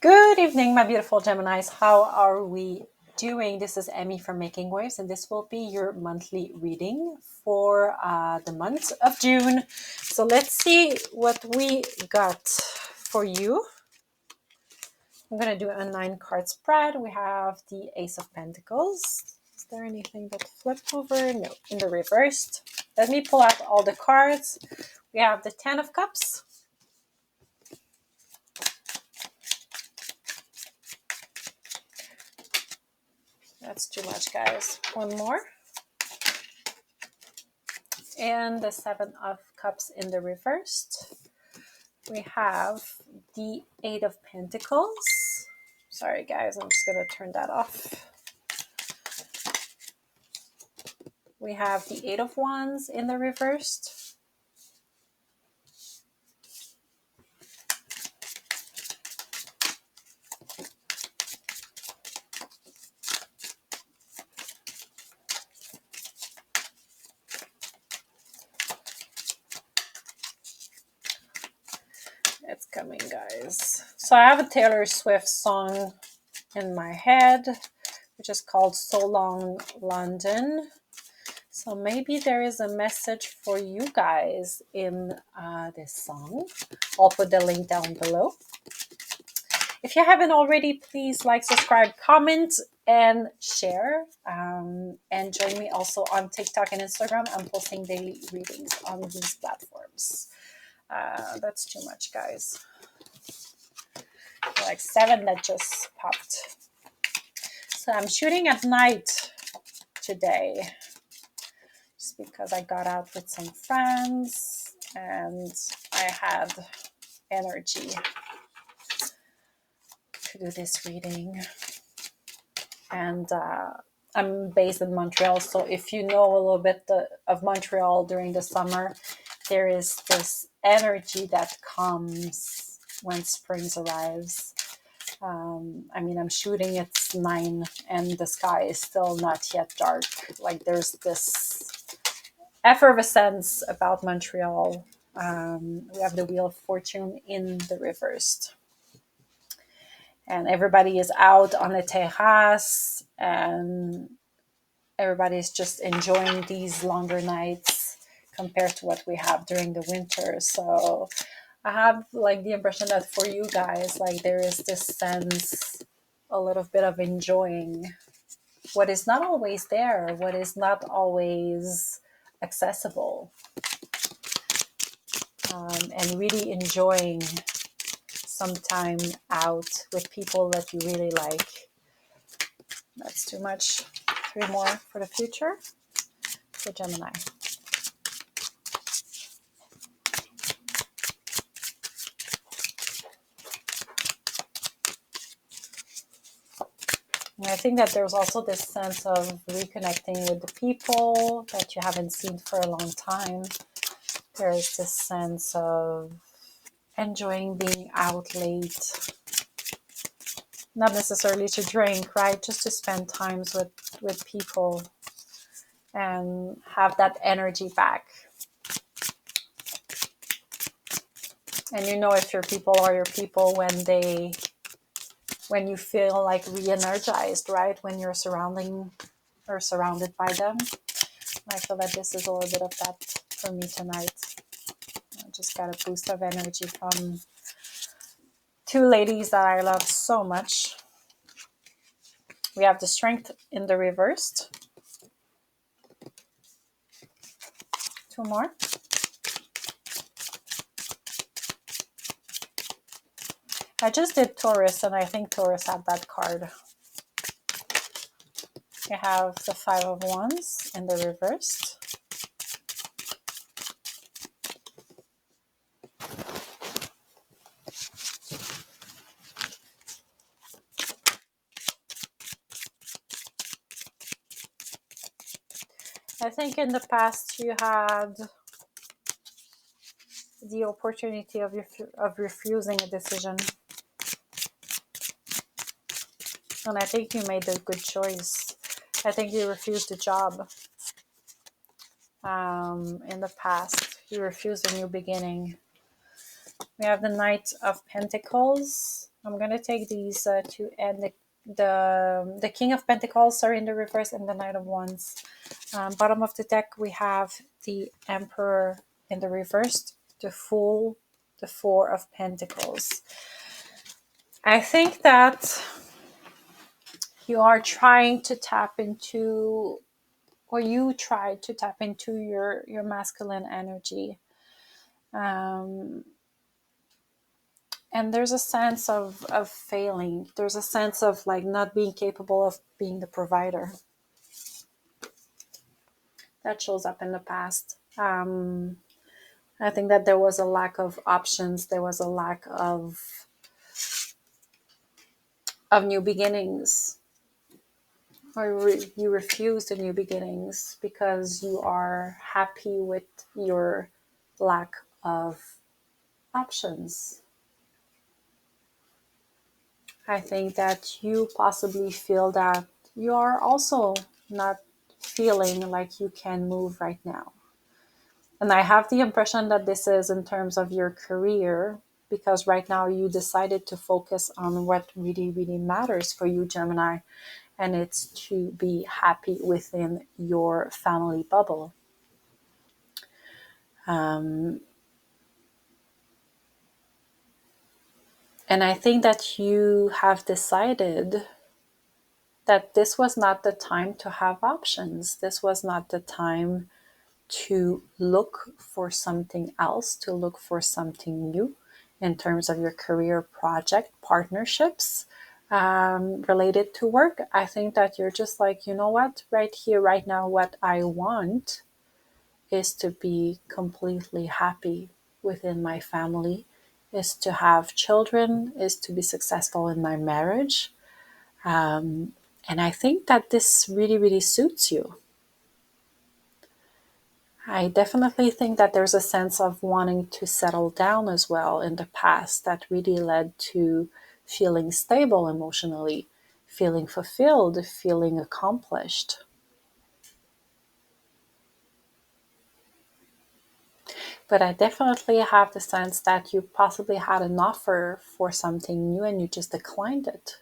Good evening, my beautiful Geminis. How are we doing? This is Emmy from Making Waves, and this will be your monthly reading for the month of June. So let's see what we got for you. I'm going to do a 9-card spread. We have the Ace of Pentacles. Is there anything that flipped over? No, in the reversed. Let me pull out all the cards. We have the 10 of Cups. That's too much, guys. One more. And the 7 of Cups in the reversed. We have the 8 of Pentacles. Sorry, guys, I'm just going to turn that off. We have the 8 of Wands in the reversed. It's coming, guys. So I have a Taylor Swift song in my head, which is called So Long London. So maybe there is a message for you guys in this song. I'll put the link down below. If you haven't already, please like, subscribe, comment, and share. And join me also on TikTok and Instagram. I'm posting daily readings on these platforms. That's too much, guys. Like 7 that just popped. So I'm shooting at night today. Just because I got out with some friends and I had energy to do this reading. And I'm based in Montreal, so if you know a little bit of Montreal during the summer, there is this energy that comes when spring arrives. I'm shooting at 9 and the sky is still not yet dark. Like there's this effervescence about Montreal. We have the Wheel of Fortune in the reversed. And everybody is out on the terrace and everybody's just enjoying these longer nights compared to what we have during the winter. So I have like the impression that for you guys, like there is this sense, a little bit of enjoying what is not always there, what is not always accessible, and really enjoying some time out with people that you really like. That's too much. 3 more for the future for Gemini. And I think that there's also this sense of reconnecting with the people that you haven't seen for a long time. There's this sense of enjoying being out late. Not necessarily to drink, right? Just to spend times with people and have that energy back. And you know if your people are your people when you feel like re-energized, right? When you're surrounded by them. I feel that this is a little bit of that for me tonight. I just got a boost of energy from 2 ladies that I love so much. We have the Strength in the reversed. 2 more. I just did Taurus, and I think Taurus had that card. You have the 5 of Wands in the reversed. I think in the past you had the opportunity of refusing a decision. And I think you made a good choice. I think you refused a job. In the past, you refused a new beginning. We have the Knight of Pentacles I'm going to take these to end the King of Pentacles are in the reverse and the Knight of Wands. Bottom of the deck, we have the Emperor in the reverse, the Fool, the Four of Pentacles. I think that you are trying to tap into, or you tried to tap into your masculine energy. And there's a sense of failing. There's a sense of like not being capable of being the provider. That shows up in the past. I think that there was a lack of options. There was a lack of new beginnings, or you refuse the new beginnings because you are happy with your lack of options. I think that you possibly feel that you are also not feeling like you can move right now. And I have the impression that this is in terms of your career, because right now you decided to focus on what really, really matters for you, Gemini, and it's to be happy within your family bubble. And I think that you have decided that this was not the time to have options. This was not the time to look for something else, to look for something new in terms of your career, project, partnerships related to work. I think that you're just like, you know what, right here, right now, what I want is to be completely happy within my family, is to have children, is to be successful in my marriage. And I think that this really, really suits you. I definitely think that there's a sense of wanting to settle down as well in the past that really led to feeling stable emotionally, feeling fulfilled, feeling accomplished. But I definitely have the sense that you possibly had an offer for something new and you just declined it.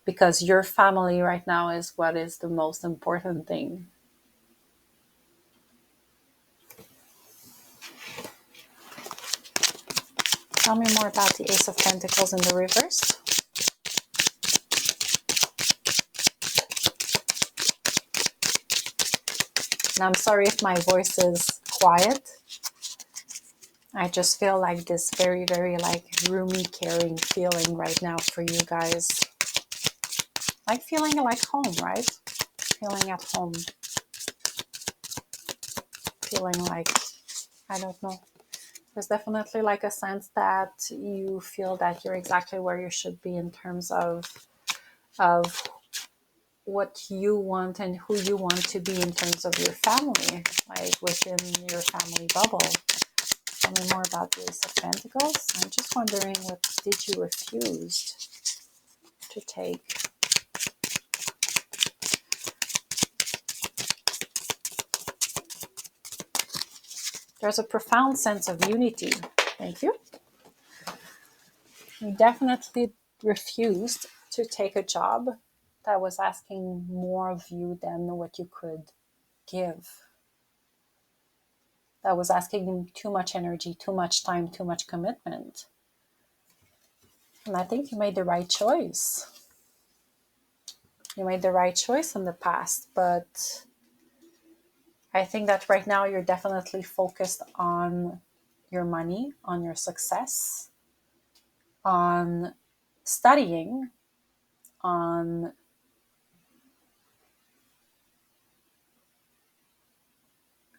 Because your family right now is what is the most important thing. Tell me more about the Ace of Pentacles in the reverse. And I'm sorry if my voice is quiet. I just feel like this very, very like roomy, caring feeling right now for you guys. Like feeling like home, right? Feeling at home. Feeling like, I don't know. There's definitely like a sense that you feel that you're exactly where you should be in terms of what you want and who you want to be in terms of your family, like within your family bubble. Tell me more about the Ace of Pentacles. I'm just wondering, what did you refuse to take? There's a profound sense of unity. Thank you. You definitely refused to take a job that was asking more of you than what you could give. That was asking too much energy, too much time, too much commitment. And I think you made the right choice. You made the right choice in the past, but I think that right now you're definitely focused on your money, on your success, on studying, on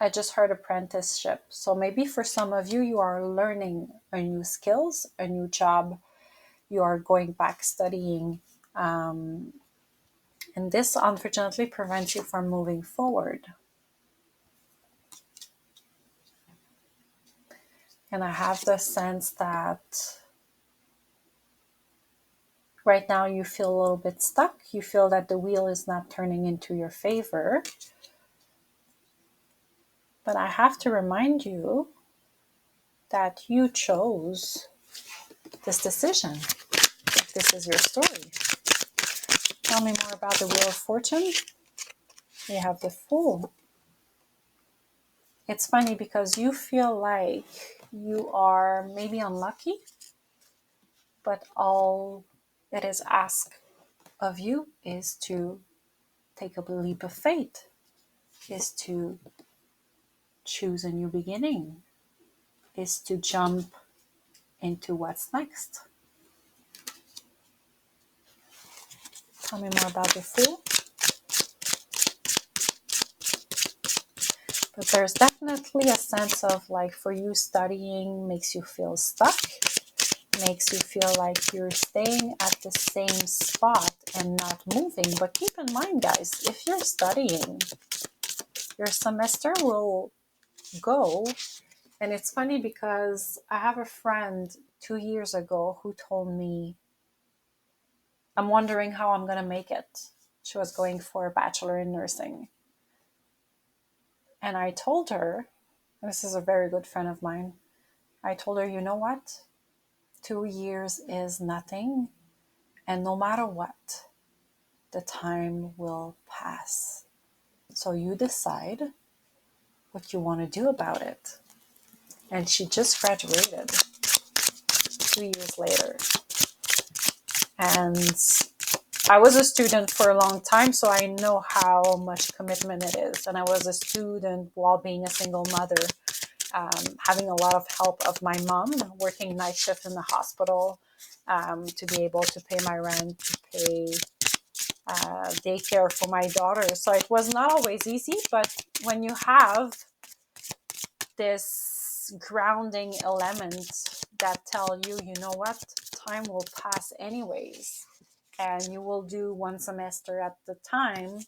I just heard apprenticeship. So maybe for some of you, you are learning a new skills, a new job. You are going back studying. And this unfortunately prevents you from moving forward. And I have the sense that right now you feel a little bit stuck. You feel that the wheel is not turning into your favor. But I have to remind you that you chose this decision, if this is your story. Tell me more about the Wheel of Fortune. We have the Fool. It's funny because you feel like you are maybe unlucky, but all it is asked of you is to take a leap of faith, is to choose a new beginning, is to jump into what's next. Tell me more about the Fool. But there's definitely a sense of like, for you, studying makes you feel stuck, makes you feel like you're staying at the same spot and not moving. But keep in mind, guys, if you're studying, your semester will go. And it's funny because I have a friend 2 years ago who told me, I'm wondering how I'm going to make it. She was going for a bachelor in nursing. And I told her, this is a very good friend of mine, I told her, you know what? 2 years is nothing. And no matter what, the time will pass. So you decide what you want to do about it. And she just graduated 2 years later. And I was a student for a long time, so I know how much commitment it is. And I was a student while being a single mother, having a lot of help of my mom, working night shift in the hospital, to be able to pay my rent, to pay daycare for my daughter. So it was not always easy, but when you have this grounding element that tell you, you know what, time will pass anyways, and you will do one semester at the time,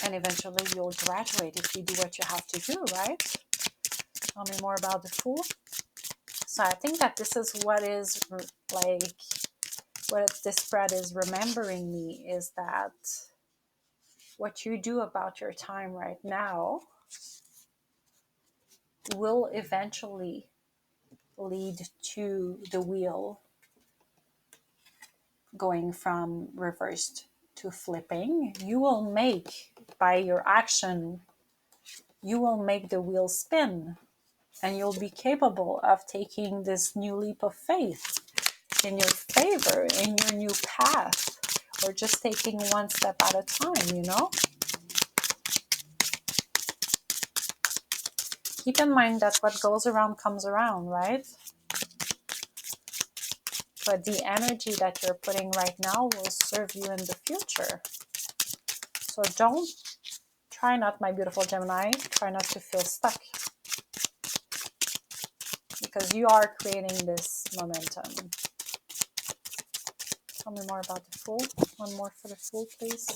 and eventually you'll graduate if you do what you have to do, right? Tell me more about the Fool. So I think that this is what is like, what this spread is remembering me is that what you do about your time right now will eventually lead to the wheel going from reversed to flipping. You will make, by your action, you will make the wheel spin, and you'll be capable of taking this new leap of faith in your favor, in your new path, or just taking one step at a time, you know? Keep in mind that what goes around comes around, right? But the energy that you're putting right now will serve you in the future. So try not, my beautiful Gemini, try not to feel stuck. Because you are creating this momentum. Tell me more about the Fool. One more for the Fool, please.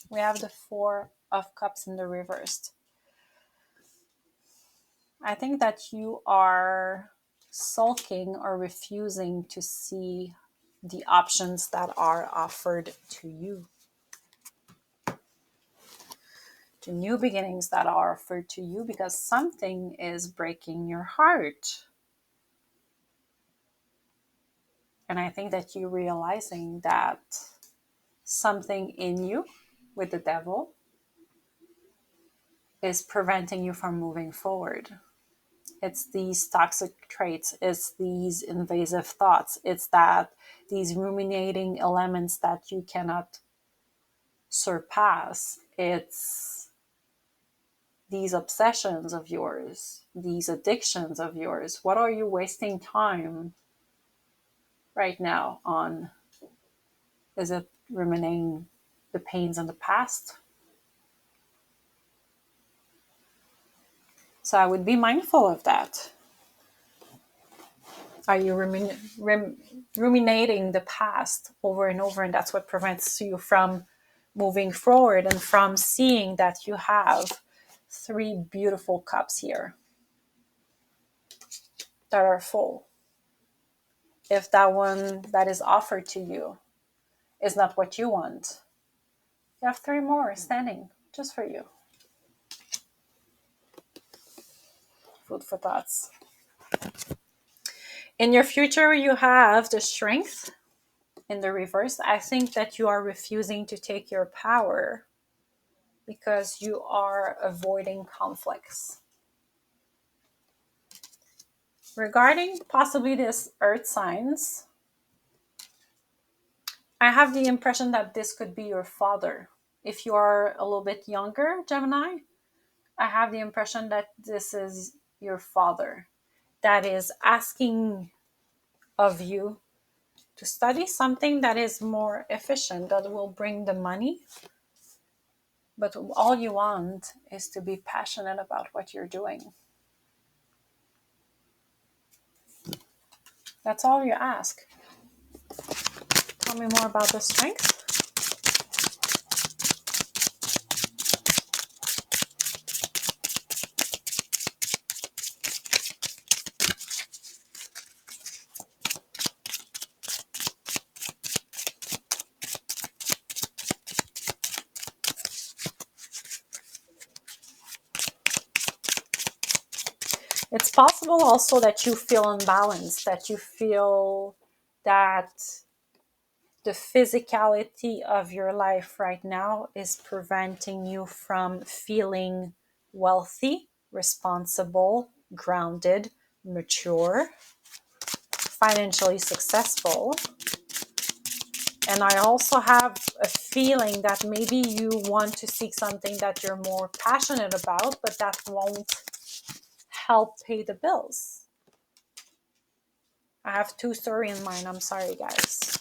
We have the Four of Cups in the reversed. I think that you are sulking or refusing to see the options that are offered to you. The new beginnings that are offered to you, because something is breaking your heart. And I think that you're realizing that something in you with the devil is preventing you from moving forward. It's these toxic traits, it's these invasive thoughts, it's that these ruminating elements that you cannot surpass. It's these obsessions of yours, these addictions of yours. What are you wasting time right now on? Is it ruminating the pains in the past? So I would be mindful of that. Are you ruminating the past over and over, and that's what prevents you from moving forward and from seeing that you have 3 beautiful cups here that are full? If that one that is offered to you is not what you want, you have 3 more standing just for you. Food for thoughts. In your future, you have the Strength in the reverse. I think that you are refusing to take your power because you are avoiding conflicts. Regarding possibly this Earth signs, I have the impression that this could be your father. If you are a little bit younger, Gemini, I have the impression that this is your father that is asking of you to study something that is more efficient, that will bring the money. But all you want is to be passionate about what you're doing. That's all you ask. Tell me more about the Strength. It's possible also that you feel unbalanced, that you feel that the physicality of your life right now is preventing you from feeling wealthy, responsible, grounded, mature, financially successful. And I also have a feeling that maybe you want to seek something that you're more passionate about, but that won't help pay the bills. I have two stories in mind. I'm sorry, guys.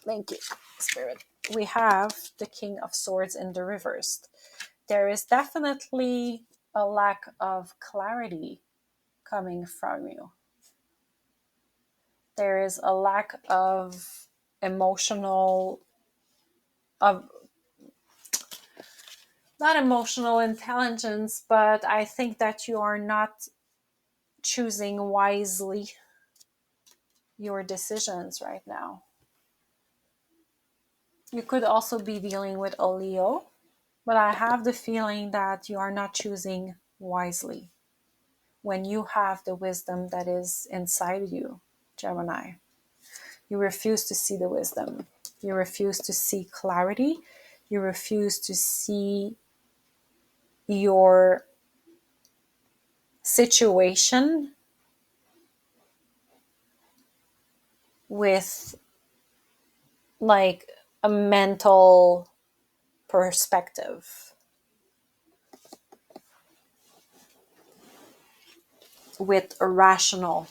Thank you, Spirit. We have the King of Swords in the reverse. There is definitely a lack of clarity coming from you. There is a lack of emotional, of not emotional intelligence, but I think that you are not choosing wisely your decisions right now. You could also be dealing with a Leo, but I have the feeling that you are not choosing wisely when you have the wisdom that is inside you, Gemini. You refuse to see the wisdom. You refuse to see clarity. You refuse to see your situation with like a mental perspective, with a rational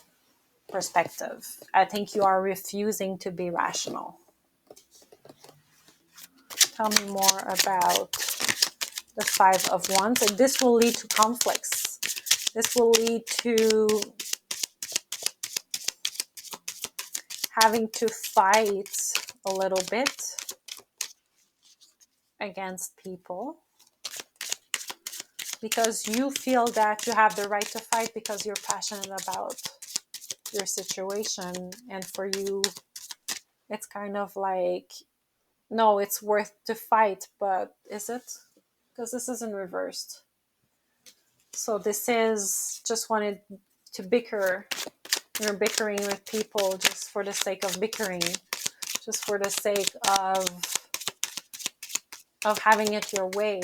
perspective. I think you are refusing to be rational. Tell me more about the Five of Wands. And this will lead to conflicts. This will lead to having to fight a little bit against people because you feel that you have the right to fight because you're passionate about your situation. And for you, it's kind of like, no, it's worth to fight, but is it? Because this isn't reversed. So this is just wanted to bicker. You're bickering with people just for the sake of bickering, just for the sake of having it your way.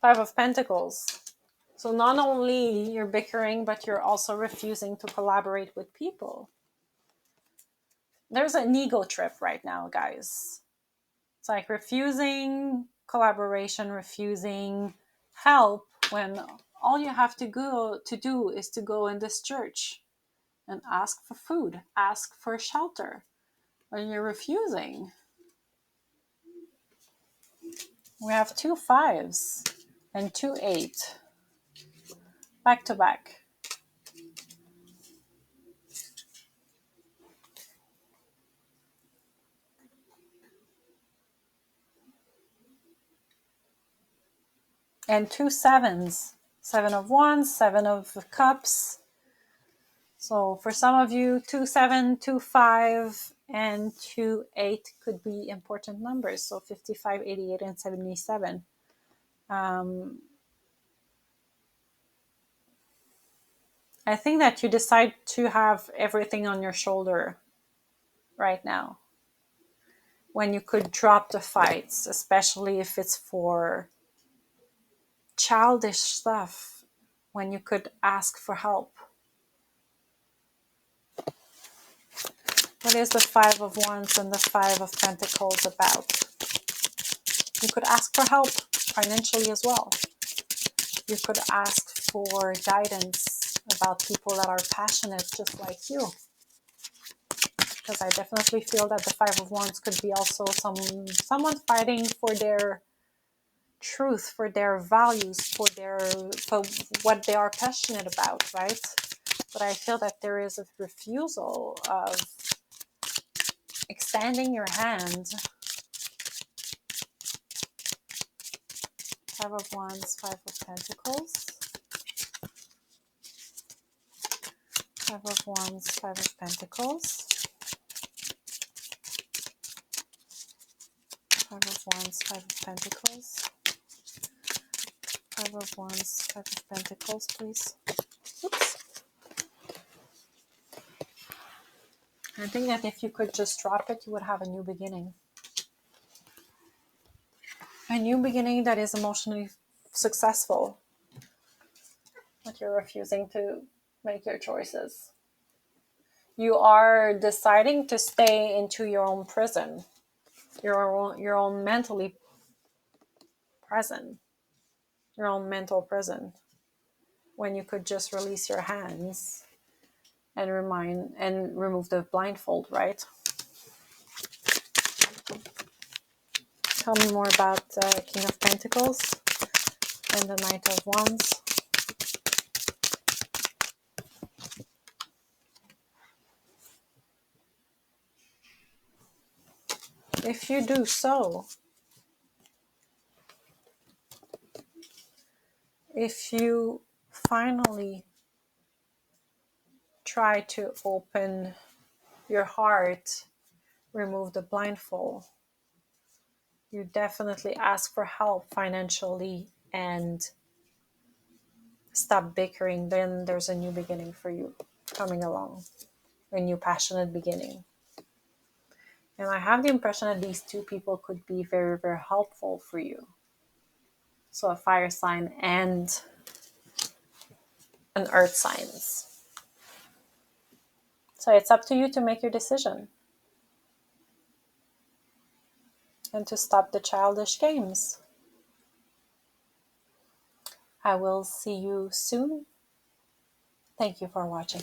Five of Pentacles. So not only you're bickering, but you're also refusing to collaborate with people. There's an ego trip right now, guys. It's like refusing collaboration, refusing help, when all you have to do is to go in this church and ask for food, ask for shelter. When you're refusing. We have 2 5s and 2 8 back to back. And 2 7s. 7 of Wands, 7 of Cups. So for some of you, 2 7, 2 5 And 2, 8 could be important numbers. So 55, 88, and 77. I think that you decide to have everything on your shoulder right now, when you could drop the fights, especially if it's for childish stuff, when you could ask for help. What is the 5 of Wands and the 5 of Pentacles about? You could ask for help financially as well. You could ask for guidance about people that are passionate just like you. Because I definitely feel that the 5 of Wands could be also someone fighting for their truth, for their values, for what they are passionate about, right? But I feel that there is a refusal of extending your hand. 5 of Wands, 5 of Pentacles. 5 of Wands, 5 of Pentacles. 5 of Wands, 5 of Pentacles. 5 of Wands, 5 of Pentacles, please. Oops. I think that if you could just drop it, you would have a new beginning. A new beginning that is emotionally successful. But you're refusing to make your choices. You are deciding to stay into your own prison. Your own mentally prison. Your own mental prison. When you could just release your hands and remove the blindfold, right? Tell me more about King of Pentacles and the Knight of Wands. If you do so, if you finally try to open your heart, remove the blindfold, you definitely ask for help financially and stop bickering, then there's a new beginning for you coming along, a new passionate beginning. And I have the impression that these two people could be very, very helpful for you. So a fire sign and an earth signs. So it's up to you to make your decision and to stop the childish games. I will see you soon. Thank you for watching.